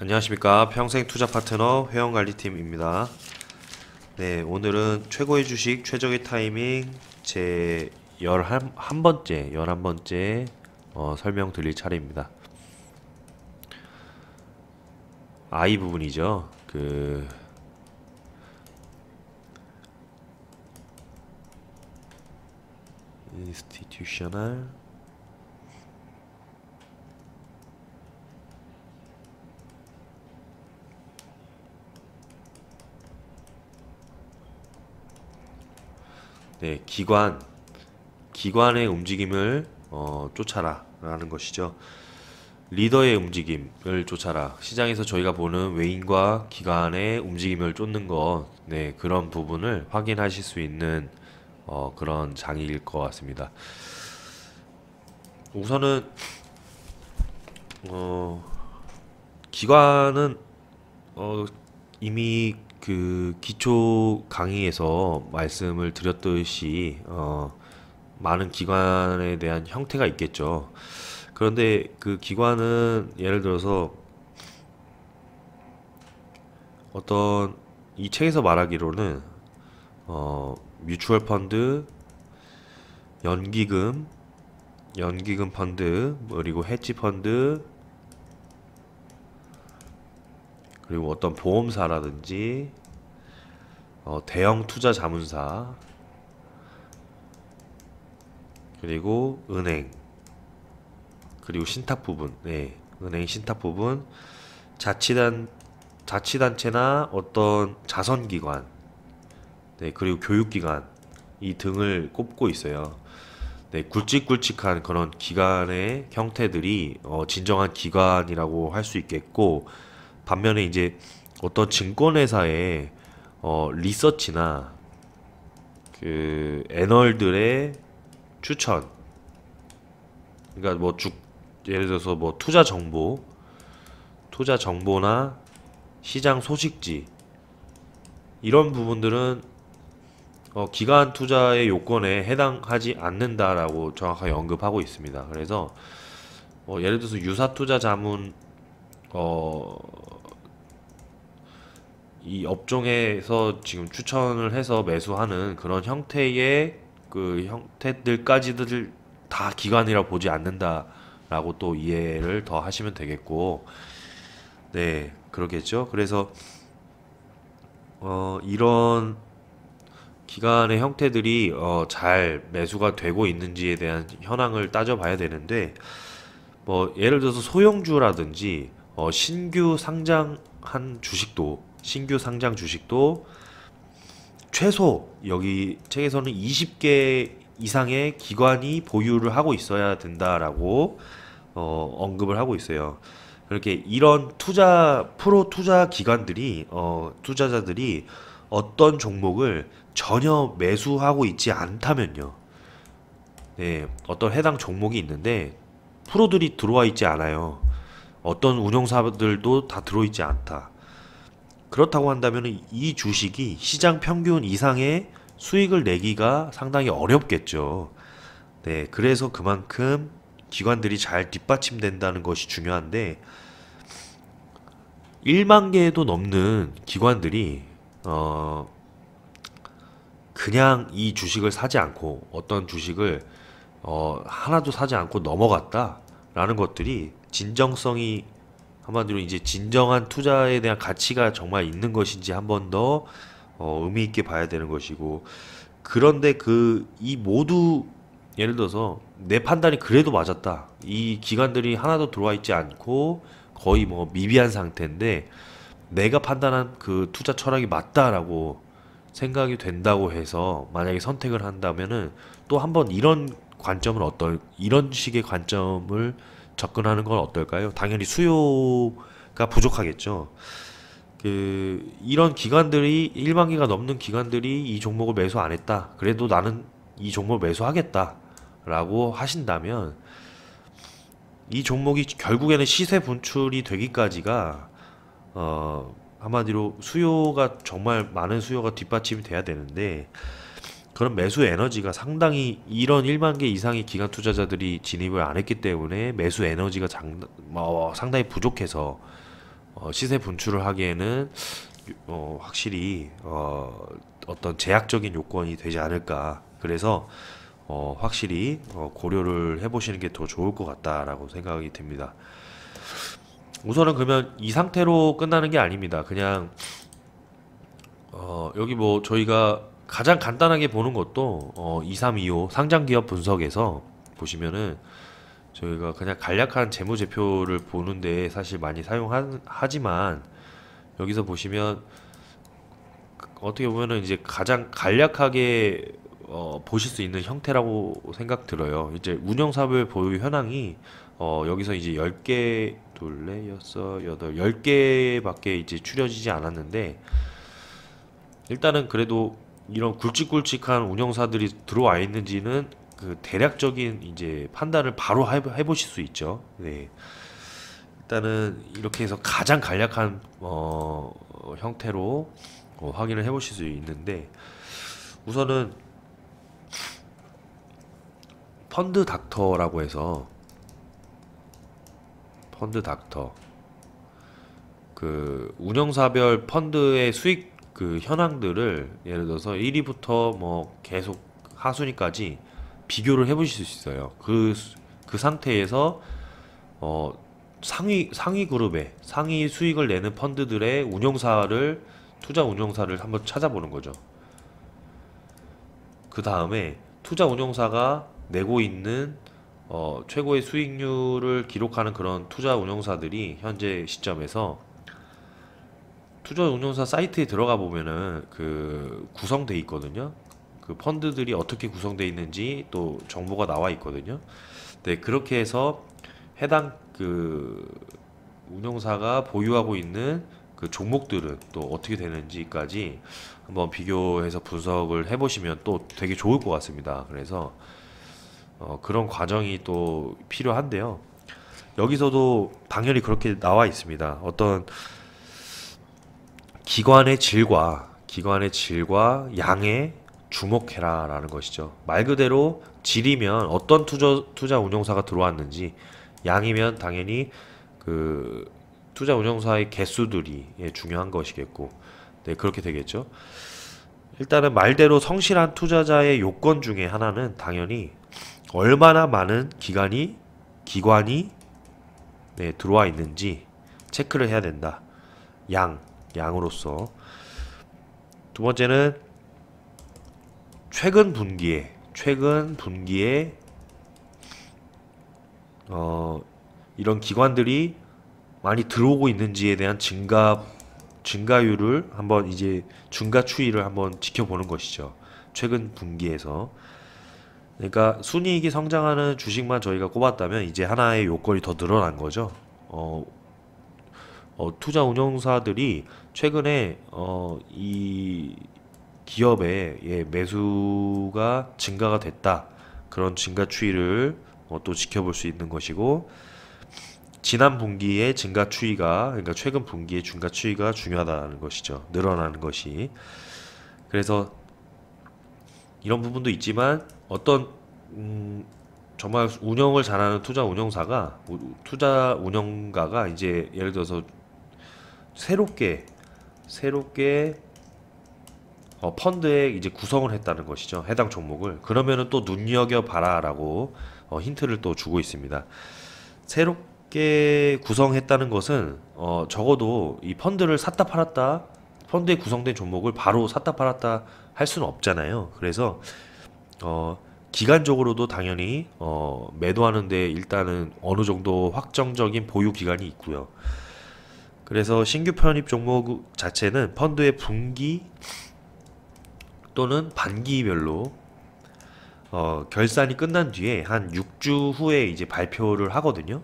안녕하십니까. 평생 투자 파트너 회원관리팀입니다. 네, 오늘은 최고의 주식 최적의 타이밍 제 11번째 설명 드릴 차례입니다. I 부분이죠. institutional 네, 기관의 움직임을 쫓아라 라는 것이죠. 리더의 움직임을 쫓아라. 시장에서 저희가 보는 외인과 기관의 움직임을 쫓는 것, 네, 그런 부분을 확인하실 수 있는 그런 장일 것 같습니다. 우선은 기관은 이미 그 기초 강의에서 말씀을 드렸듯이 많은 기관에 대한 형태가 있겠죠. 그런데 그 기관은 예를 들어서 어떤 이 책에서 말하기로는 뮤추얼 펀드, 연기금 펀드, 그리고 헤지 펀드, 그리고 어떤 보험사라든지 대형 투자 자문사, 그리고 은행, 그리고 신탁 부분, 네, 은행 신탁 부분, 자치단체나 어떤 자선기관, 네, 그리고 교육기관 이 등을 꼽고 있어요. 네, 굵직굵직한 그런 기관의 형태들이 진정한 기관이라고 할 수 있겠고, 반면에 이제 어떤 증권회사의 리서치나 그 애널들의 추천, 그러니까 뭐 예를 들어서 뭐 투자 정보나 시장 소식지, 이런 부분들은 기관 투자의 요건에 해당하지 않는다라고 정확하게 언급하고 있습니다. 그래서 예를 들어서 유사 투자 자문 이 업종에서 지금 추천을 해서 매수하는 그런 형태의 그 형태들까지들 다 기관이라 보지 않는다라고 또 이해를 더 하시면 되겠고, 네, 그러겠죠. 그래서 이런 기관의 형태들이 잘 매수가 되고 있는지에 대한 현황을 따져봐야 되는데, 뭐 예를 들어서 소형주라든지 신규 상장 주식도 최소 여기 책에서는 20개 이상의 기관이 보유를 하고 있어야 된다라고 언급을 하고 있어요. 그렇게 이런 프로 투자 기관들이 투자자들이 어떤 종목을 전혀 매수하고 있지 않다면요. 네, 어떤 해당 종목이 있는데 프로들이 들어와 있지 않아요. 어떤 운용사들도 다 들어있지 않다. 그렇다고 한다면 이 주식이 시장 평균 이상의 수익을 내기가 상당히 어렵겠죠. 네, 그래서 그만큼 기관들이 잘 뒷받침된다는 것이 중요한데, 1만 개도 넘는 기관들이 그냥 이 주식을 사지 않고 어떤 주식을 하나도 사지 않고 넘어갔다라는 것들이 진정성이, 한마디로 이제 진정한 투자에 대한 가치가 정말 있는 것인지 한 번 더 의미 있게 봐야 되는 것이고, 그런데 이 모두 예를 들어서 내 판단이 그래도 맞았다, 이 기관들이 하나도 들어와 있지 않고 거의 뭐 미비한 상태인데 내가 판단한 그 투자 철학이 맞다라고 생각이 된다고 해서 만약에 선택을 한다면은 또 한번 이런 식의 관점을 접근하는 건 어떨까요? 당연히 수요가 부족하겠죠. 이런 기관들이 1만 개가 넘는 기관들이 이 종목을 매수 안 했다, 그래도 나는 이 종목을 매수하겠다 라고 하신다면, 이 종목이 결국에는 시세 분출이 되기까지가 한마디로 정말 많은 수요가 뒷받침이 돼야 되는데, 그런 매수 에너지가 상당히 이런 1만 개 이상의 기관 투자자들이 진입을 안 했기 때문에 매수 에너지가 상당히 부족해서 시세 분출을 하기에는 확실히 어떤 제약적인 요건이 되지 않을까. 그래서 확실히 고려를 해보시는 게 더 좋을 것 같다라고 생각이 듭니다. 우선은 그러면 이 상태로 끝나는 게 아닙니다. 그냥 여기 뭐 저희가 가장 간단하게 보는 것도 2325 상장기업 분석에서 보시면은 저희가 그냥 간략한 재무제표를 보는데 사실 많이 사용하지만 여기서 보시면 어떻게 보면은 이제 가장 간략하게 보실 수 있는 형태라고 생각 들어요. 이제 운영사별 보유 현황이 여기서 이제 10개, 둘레, 여섯, 여덟, 10개밖에 이제 추려지지 않았는데 일단은 그래도 이런 굵직굵직한 운영사들이 들어와 있는지는 그 대략적인 이제 판단을 바로 해보실 수 있죠. 네. 일단은 이렇게 해서 가장 간략한 형태로 확인을 해보실 수 있는데 우선은 펀드 닥터라고 해서 펀드 닥터 그 운영사별 펀드의 수익 그 현황들을 예를 들어서 1위부터 뭐 계속 하순위까지 비교를 해보실 수 있어요. 그 상태에서 상위 그룹의 상위 수익을 내는 펀드들의 투자 운용사를 한번 찾아보는 거죠. 그 다음에 투자 운용사가 내고 있는 최고의 수익률을 기록하는 그런 투자 운용사들이 현재 시점에서 투자 운용사 사이트에 들어가 보면은 그 구성돼 있거든요. 그 펀드들이 어떻게 구성돼 있는지 또 정보가 나와 있거든요. 네, 그렇게 해서 해당 그 운용사가 보유하고 있는 그 종목들은 또 어떻게 되는지까지 한번 비교해서 분석을 해보시면 또 되게 좋을 것 같습니다. 그래서 그런 과정이 또 필요한데요. 여기서도 당연히 그렇게 나와 있습니다. 어떤 기관의 질과 양에 주목해라 라는 것이죠. 말 그대로 질이면 어떤 투자 운용사가 들어왔는지, 양이면 당연히 그 투자 운용사의 개수들이 중요한 것이겠고, 네, 그렇게 되겠죠. 일단은 말대로 성실한 투자자의 요건 중에 하나는 당연히 얼마나 많은 기관이 네, 들어와 있는지 체크를 해야 된다. 양으로서. 두 번째는 최근 분기에 이런 기관들이 많이 들어오고 있는지에 대한 증가율을 한번 이제 증가 추이를 한번 지켜보는 것이죠. 최근 분기에서. 그러니까 순이익이 성장하는 주식만 저희가 꼽았다면 이제 하나의 요건이 더 늘어난 거죠. 투자 운용사들이 최근에 이 기업의 매수가 증가가 됐다. 그런 증가 추이를 또 지켜볼 수 있는 것이고 지난 분기의 증가 추이가 그러니까 최근 분기의 증가 추이가 중요하다는 것이죠. 늘어나는 것이. 그래서 이런 부분도 있지만 어떤 정말 운영을 잘하는 투자 운영가가 이제 예를 들어서 새롭게 펀드에 이제 구성을 했다는 것이죠. 해당 종목을. 그러면은 또 눈여겨봐라라고 힌트를 또 주고 있습니다. 새롭게 구성했다는 것은 적어도 이 펀드를 샀다 팔았다 펀드에 구성된 종목을 바로 샀다 팔았다 할 수는 없잖아요. 그래서 기간적으로도 당연히 매도하는데 일단은 어느 정도 확정적인 보유 기간이 있고요. 그래서 신규 편입 종목 자체는 펀드의 분기 또는 반기별로 결산이 끝난 뒤에 한 6주 후에 이제 발표를 하거든요.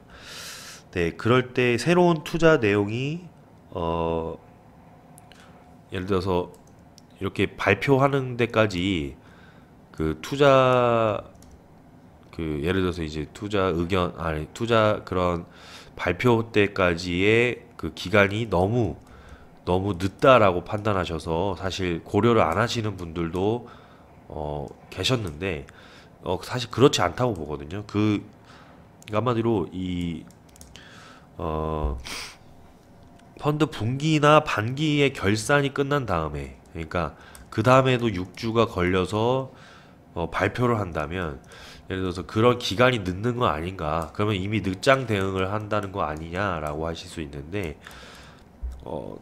네, 그럴 때 새로운 투자 내용이 예를 들어서 이렇게 발표하는 데까지 그 예를 들어서 이제 투자 그런 발표 때까지의 그 기간이 너무 늦다라고 판단하셔서 사실 고려를 안 하시는 분들도 계셨는데 사실 그렇지 않다고 보거든요. 한마디로 펀드 분기나 반기의 결산이 끝난 다음에, 그러니까 그 다음에도 6주가 걸려서 발표를 한다면, 예를 들어서 그런 기간이 늦는 거 아닌가, 그러면 이미 늦장 대응을 한다는 거 아니냐라고 하실 수 있는데,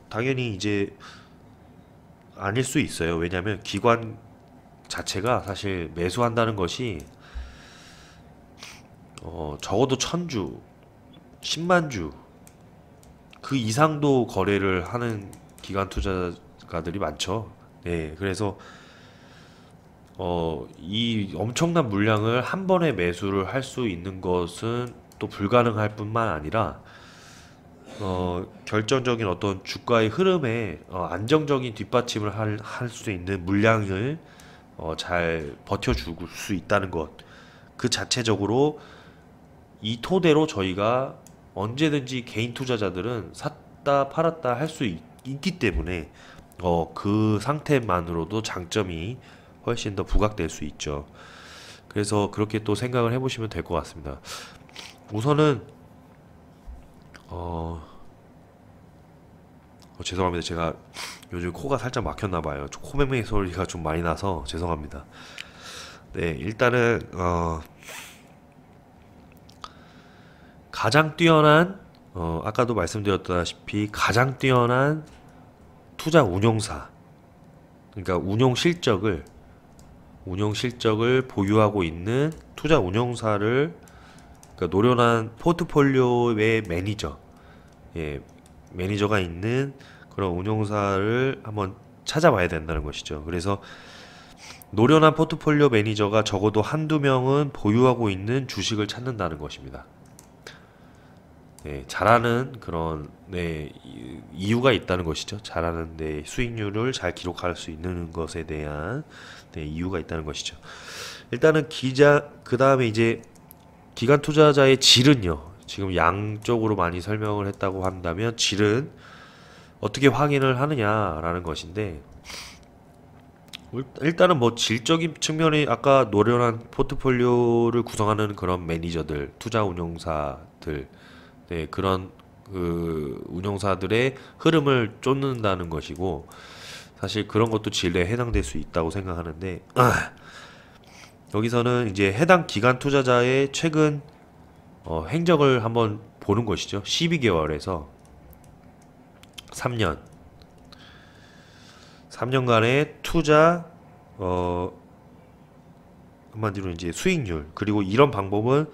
당연히 이제 아닐 수 있어요. 왜냐하면 기관 자체가 사실 매수한다는 것이 적어도 1000주, 10만 주 그 이상도 거래를 하는 기관 투자가들이 많죠. 네, 그래서 이 엄청난 물량을 한 번에 매수를 할 수 있는 것은 또 불가능할 뿐만 아니라 결정적인 어떤 주가의 흐름에 안정적인 뒷받침을 할 수 있는 물량을 잘 버텨줄 수 있다는 것, 그 자체적으로 이 토대로 저희가 언제든지 개인 투자자들은 샀다 팔았다 할 수 있기 때문에 그 상태만으로도 장점이 훨씬 더 부각될 수 있죠. 그래서 그렇게 또 생각을 해보시면 될 것 같습니다. 우선은 죄송합니다. 제가 요즘 코가 살짝 막혔나 봐요. 코맹맹이 소리가 좀 많이 나서 죄송합니다. 네, 일단은 가장 뛰어난 아까도 말씀드렸다시피 가장 뛰어난 투자 운용사, 그러니까 운용 실적을 보유하고 있는 투자 운용사를, 그러니까 노련한 포트폴리오의 매니저, 예, 매니저가 있는 그런 운용사를 한번 찾아봐야 된다는 것이죠. 그래서 노련한 포트폴리오 매니저가 적어도 한두 명은 보유하고 있는 주식을 찾는다는 것입니다. 네, 잘하는 그런 이유가 있다는 것이죠. 잘하는 수익률을 잘 기록할 수 있는 것에 대한 이유가 있다는 것이죠. 일단은 그 다음에 이제 기관 투자자의 질은요. 지금 양쪽으로 많이 설명을 했다고 한다면 질은 어떻게 확인을 하느냐라는 것인데, 일단은 뭐 질적인 측면이 아까 노련한 포트폴리오를 구성하는 그런 매니저들, 투자 운용사들, 그런 그 운용사들의 흐름을 쫓는다는 것이고, 사실 그런 것도 질에 해당될 수 있다고 생각하는데, 여기서는 이제 해당 기관 투자자의 최근 행적을 한번 보는 것이죠. 12개월에서 3년간의 투자 한마디로 이제 수익률, 그리고 이런 방법은,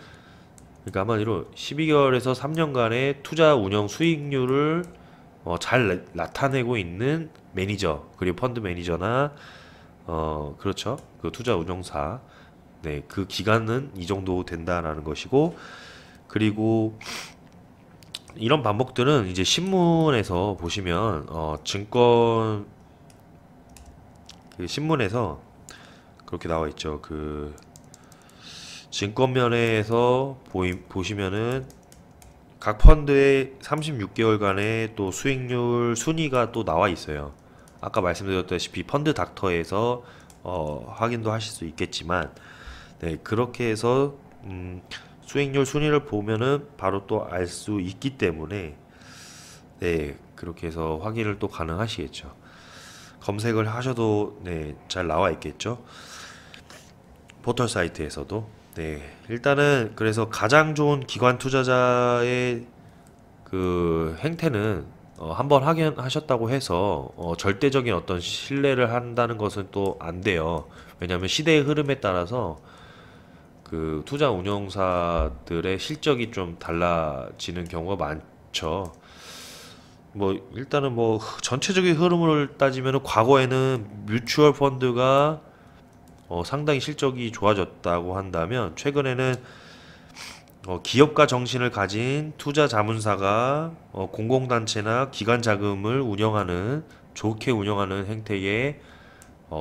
그러니까 한마디로 12개월에서 3년간의 투자 운영 수익률을 잘 나타내고 있는 매니저, 그리고 펀드 매니저나 그렇죠, 그 투자 운용사, 그 기간은 이 정도 된다라는 것이고, 그리고 이런 방법들은 이제 신문에서 보시면 증권 그 신문에서 그렇게 나와 있죠. 그 증권면에서 보시면은 각 펀드의 36개월간의 또 수익률 순위가 또 나와 있어요. 아까 말씀드렸다시피 펀드 닥터에서 확인도 하실 수 있겠지만, 그렇게 해서 수익률 순위를 보면은 바로 또 알 수 있기 때문에, 그렇게 해서 확인을 또 가능하시겠죠. 검색을 하셔도 잘 나와 있겠죠. 포털 사이트에서도. 일단은 그래서 가장 좋은 기관 투자자의 그 행태는 한번 확인하셨다고 해서 절대적인 어떤 신뢰를 한다는 것은 또 안 돼요. 왜냐하면 시대의 흐름에 따라서 그 투자 운용사들의 실적이 좀 달라지는 경우가 많죠. 뭐 일단은 뭐 전체적인 흐름을 따지면 과거에는 뮤추얼 펀드가 상당히 실적이 좋아졌다고 한다면, 최근에는 기업가 정신을 가진 투자 자문사가 공공단체나 기관 자금을 좋게 운영하는 행태의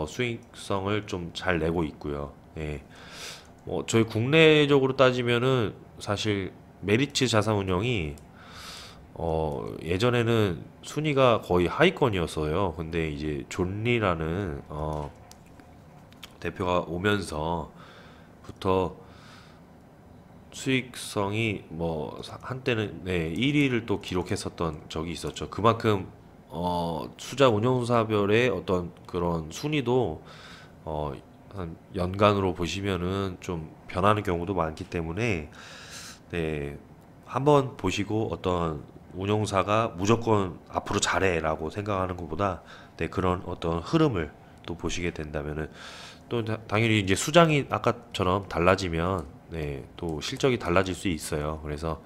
수익성을 좀 잘 내고 있고요. 저희 국내적으로 따지면은 사실 메리츠 자산운용이 예전에는 순위가 거의 하위권이었어요. 근데 이제 존리라는 대표가 오면서부터 수익성이 뭐 한때는 1위를 또 기록했었던 적이 있었죠. 그만큼 투자 운용사별의 어떤 그런 순위도 한 연간으로 보시면은 좀 변하는 경우도 많기 때문에 네, 한번 보시고 어떤 운용사가 무조건 앞으로 잘해라고 생각하는 것보다 네, 그런 어떤 흐름을 또 보시게 된다면은 또 당연히 이제 수장이 아까처럼 달라지면 네, 또 실적이 달라질 수 있어요. 그래서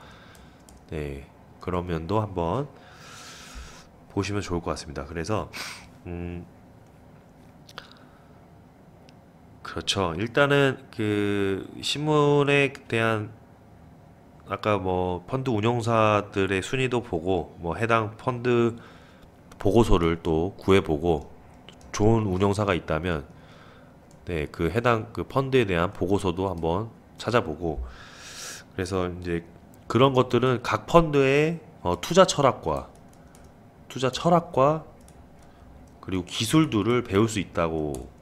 네, 그런 면도 한번 보시면 좋을 것 같습니다. 그래서 음, 그렇죠. 일단은 그 신문에 대한 아까 뭐 펀드 운용사들의 순위도 보고 뭐 해당 펀드 보고서를 또 구해보고 좋은 운용사가 있다면 네, 그 해당 그 펀드에 대한 보고서도 한번 찾아보고 그래서 이제 그런 것들은 각 펀드의 투자 철학과 그리고 기술들을 배울 수 있다고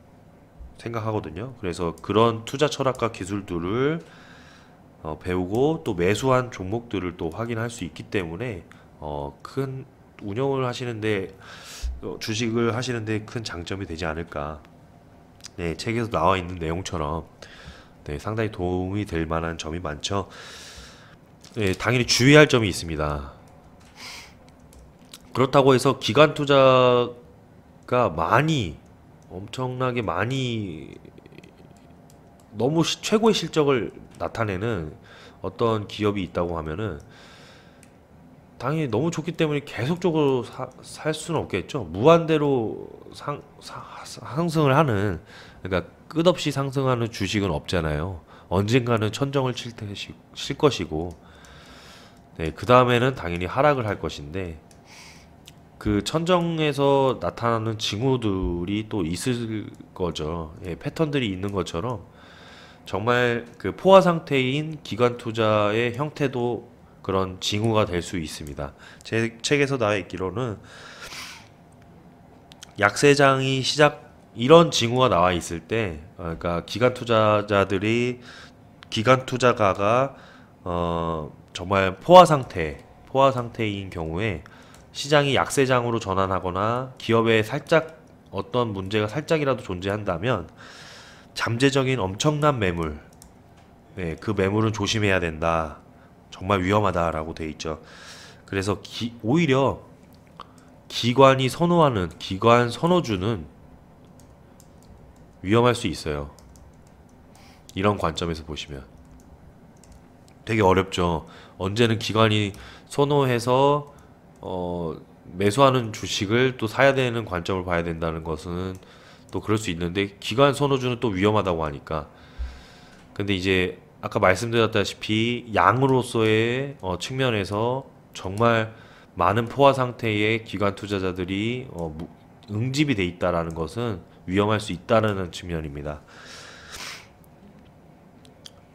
생각하거든요. 그래서 그런 투자 철학과 기술들을 배우고 또 매수한 종목들을 또 확인할 수 있기 때문에 큰 운영을 하시는데 주식을 하시는데 큰 장점이 되지 않을까. 네, 책에서 나와 있는 내용처럼 네, 상당히 도움이 될 만한 점이 많죠. 네, 당연히 주의할 점이 있습니다. 그렇다고 해서 기관 투자가 엄청나게 많이 너무 최고의 실적을 나타내는 어떤 기업이 있다고 하면은 당연히 너무 좋기 때문에 계속적으로 살 수는 없겠죠. 무한대로 상승을 하는 그러니까 끝없이 상승하는 주식은 없잖아요. 언젠가는 천정을 칠 것이고 네, 그 다음에는 당연히 하락을 할 것인데 그 천정에서 나타나는 징후들이 또 있을 거죠. 예, 패턴들이 있는 것처럼 정말 그 포화 상태인 기관 투자의 형태도 그런 징후가 될 수 있습니다. 제 책에서 나와 있기로는 약세장이 이런 징후가 나와 있을 때, 그러니까 기관 투자가가 정말 포화 상태인 경우에 시장이 약세장으로 전환하거나 기업에 살짝 어떤 문제가 살짝이라도 존재한다면 잠재적인 엄청난 매물, 네, 그 매물은 조심해야 된다. 정말 위험하다라고 돼 있죠. 그래서 오히려 기관 선호주는 위험할 수 있어요. 이런 관점에서 보시면 되게 어렵죠. 언제는 기관이 선호해서 매수하는 주식을 또 사야 되는 관점을 봐야 된다는 것은 또 그럴 수 있는데 기관 선호주는 또 위험하다고 하니까 근데 이제 아까 말씀드렸다시피 양으로서의 측면에서 정말 많은 포화 상태의 기관 투자자들이 응집이 돼 있다라는 것은 위험할 수 있다는 측면입니다.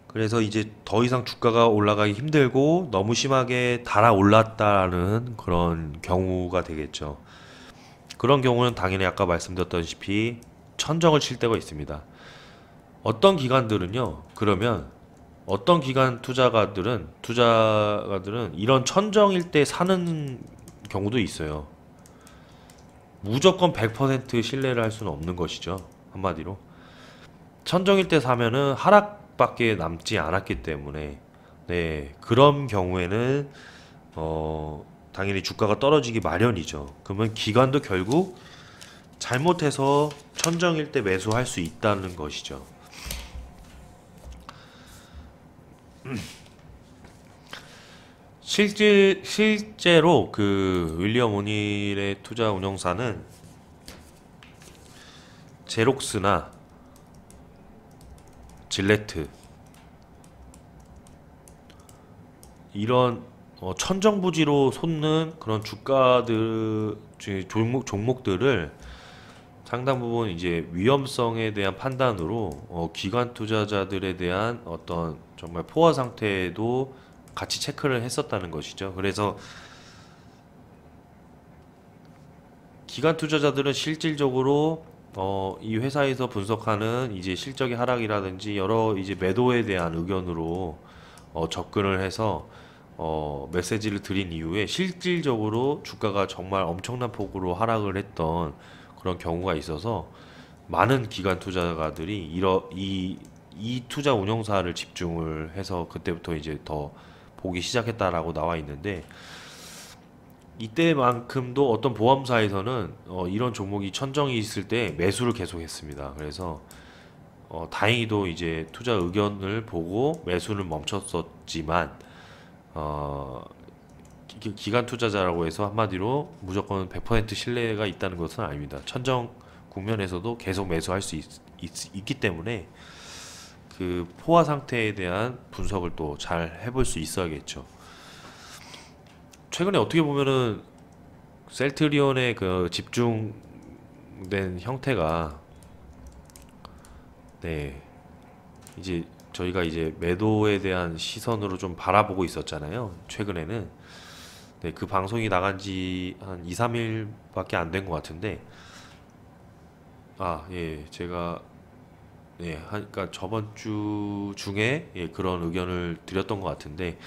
그래서 이제 더 이상 주가가 올라가기 힘들고 너무 심하게 달아올랐다는 그런 경우가 되겠죠. 그런 경우는 당연히 아까 말씀드렸다시피 천정을 칠 때가 있습니다. 어떤 기관들은요, 그러면 어떤 기관 투자가들은 이런 천정일 때 사는 경우도 있어요. 무조건 100% 신뢰를 할 수는 없는 것이죠. 한마디로. 천정일 때 사면은 하락밖에 남지 않았기 때문에, 네, 그런 경우에는, 당연히 주가가 떨어지기 마련이죠. 그러면 기관도 결국 잘못해서 천정일 때 매수할 수 있다는 것이죠. 실제로 그 윌리엄 오닐의 투자 운용사는 제록스나 질레트 이런 천정부지로 솟는 그런 종목들을 상당 부분 이제 위험성에 대한 판단으로 기관 투자자들에 대한 어떤 정말 포화 상태도 같이 체크를 했었다는 것이죠. 그래서 기관 투자자들은 실질적으로 이 회사에서 분석하는 이제 실적의 하락이라든지 여러 이제 매도에 대한 의견으로 접근을 해서 메시지를 드린 이후에 실질적으로 주가가 정말 엄청난 폭으로 하락을 했던 그런 경우가 있어서 많은 기관 투자가들이 이 투자 운용사를 집중을 해서 그때부터 이제 더 보기 시작했다라고 나와 있는데, 이때만큼도 어떤 보험사에서는 이런 종목이 천정이 있을 때 매수를 계속했습니다. 그래서 다행히도 이제 투자 의견을 보고 매수는 멈췄었지만, 어, 기관 투자자라고 해서 한마디로 무조건 100% 신뢰가 있다는 것은 아닙니다. 천정 국면에서도 계속 매수할 수 있기 때문에 그 포화 상태에 대한 분석을 또 잘 해볼 수 있어야겠죠. 최근에 어떻게 보면은 셀트리온의 그 집중된 형태가, 네, 이제 저희가 이제 매도에 대한 시선으로 좀 바라보고 있었잖아요. 최근에는. 네, 그 방송이 나간 지 한 2, 3일밖에 안 된 것 같은데, 예, 제가, 그러니까 저번 주 중에 그런 의견을 드렸던 것 같은데,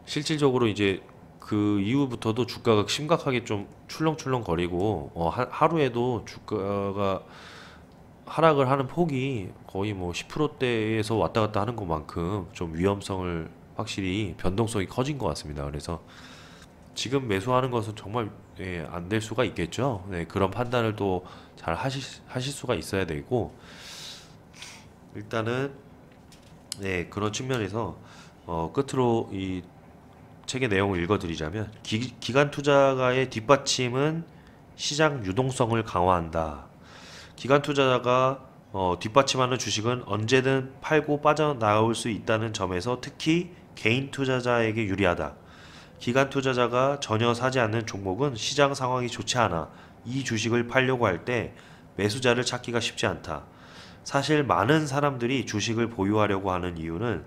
실질적으로 이제 그 이후부터도 주가가 심각하게 좀 출렁출렁거리고, 하루에도 주가가 하락을 하는 폭이 거의 뭐 10%대에서 왔다 갔다 하는 것만큼 좀 위험성을, 확실히 변동성이 커진 것 같습니다. 그래서 지금 매수하는 것은 정말 안 될 수가 있겠죠. 네, 그런 판단을 또 잘 하실 수가 있어야 되고, 일단은 그런 측면에서 끝으로 이 책의 내용을 읽어드리자면, 기관 투자가의 뒷받침은 시장 유동성을 강화한다. 기관 투자자가 뒷받침하는 주식은 언제든 팔고 빠져나올 수 있다는 점에서 특히 개인 투자자에게 유리하다. 기관 투자자가 전혀 사지 않는 종목은 시장 상황이 좋지 않아 이 주식을 팔려고 할 때 매수자를 찾기가 쉽지 않다. 사실 많은 사람들이 주식을 보유하려고 하는 이유는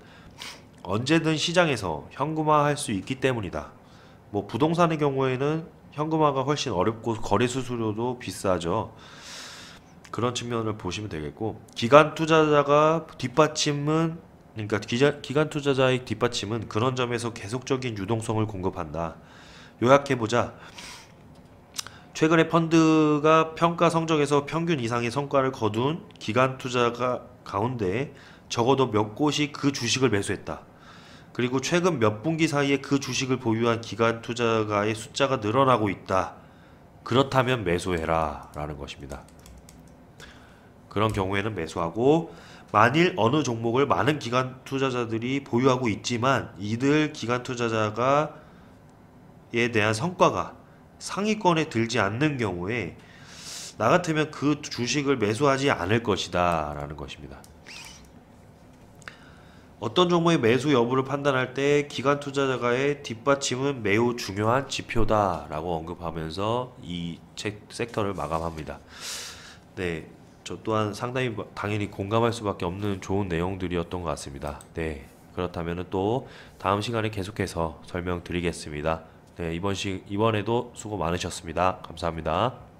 언제든 시장에서 현금화할 수 있기 때문이다. 뭐 부동산의 경우에는 현금화가 훨씬 어렵고 거래 수수료도 비싸죠. 그런 측면을 보시면 되겠고, 기관 투자자가 뒷받침은, 그러니까 기관 투자자의 뒷받침은 그런 점에서 계속적인 유동성을 공급한다. 요약해보자. 최근에 펀드가 평가 성적에서 평균 이상의 성과를 거둔 기관 투자가 가운데 적어도 몇 곳이 그 주식을 매수했다. 그리고 최근 몇 분기 사이에 그 주식을 보유한 기관 투자가의 숫자가 늘어나고 있다. 그렇다면 매수해라 라는 것입니다. 그런 경우에는 매수하고, 만일 어느 종목을 많은 기관 투자자들이 보유하고 있지만 이들 기관 투자자가에 대한 성과가 상위권에 들지 않는 경우에 나 같으면 그 주식을 매수하지 않을 것이다 라는 것입니다. 어떤 종목의 매수 여부를 판단할 때 기관 투자자가의 뒷받침은 매우 중요한 지표다 라고 언급하면서 이 책 섹터를 마감합니다. 네, 저 또한 상당히 당연히 공감할 수밖에 없는 좋은 내용들이었던 것 같습니다. 네, 그렇다면 또 다음 시간에 계속해서 설명드리겠습니다. 네, 이번에도 수고 많으셨습니다. 감사합니다.